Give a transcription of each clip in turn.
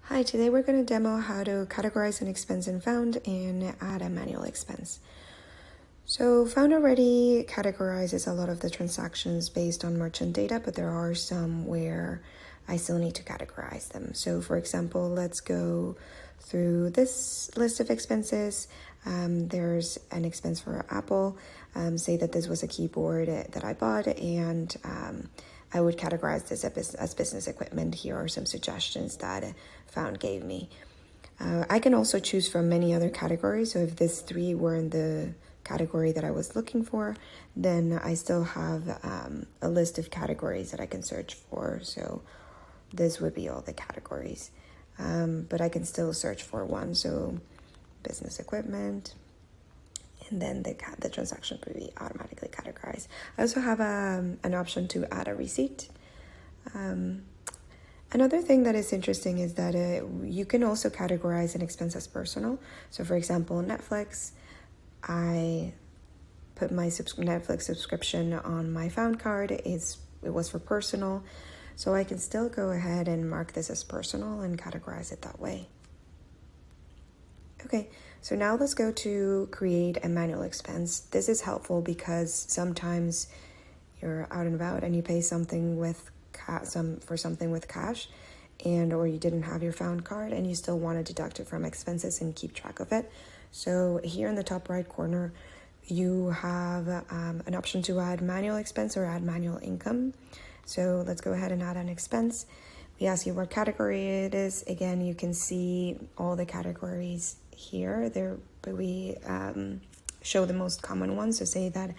Hi, today we're going to demo how to categorize an expense in Found and add a manual expense. So Found already categorizes a lot of the transactions based on merchant data, but there are some where I still need to categorize them. So for example, let's go through this list of expenses. There's an expense for Apple. Say that this was a keyboard that I bought, and I would categorize this as business equipment. Here are some suggestions that Found gave me. I can also choose from many other categories. So if these three were in the category that I was looking for, then I still have a list of categories that I can search for. So this would be all the categories, but I can still search for one. So business equipment, and then the transaction could be automatically categorized. I also have an option to add a receipt. Another thing that is interesting is that you can also categorize an expense as personal. So for example, Netflix, I put my Netflix subscription on my Found card. It was for personal, so I can still go ahead and mark this as personal and categorize it that way. Okay, so now let's go to create a manual expense. This is helpful because sometimes you're out and about and you pay something with something with cash, or you didn't have your Found card and you still want to deduct it from expenses and keep track of it. So here in the top right corner, you have an option to add manual expense or add manual income. So let's go ahead and add an expense. We ask you what category it is. Again, you can see all the categories here there, but we show the most common ones. So say that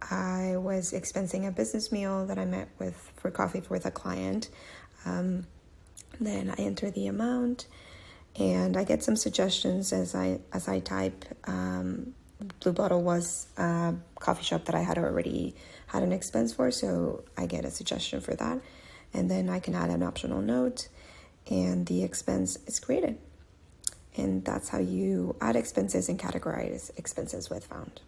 I was expensing a business meal that I met for coffee with a client. Then I enter the amount, and I get some suggestions as I type. Blue Bottle was a coffee shop that I had already had an expense for, so I get a suggestion for that. And then I can add an optional note, and the expense is created. And that's how you add expenses and categorize expenses with Found.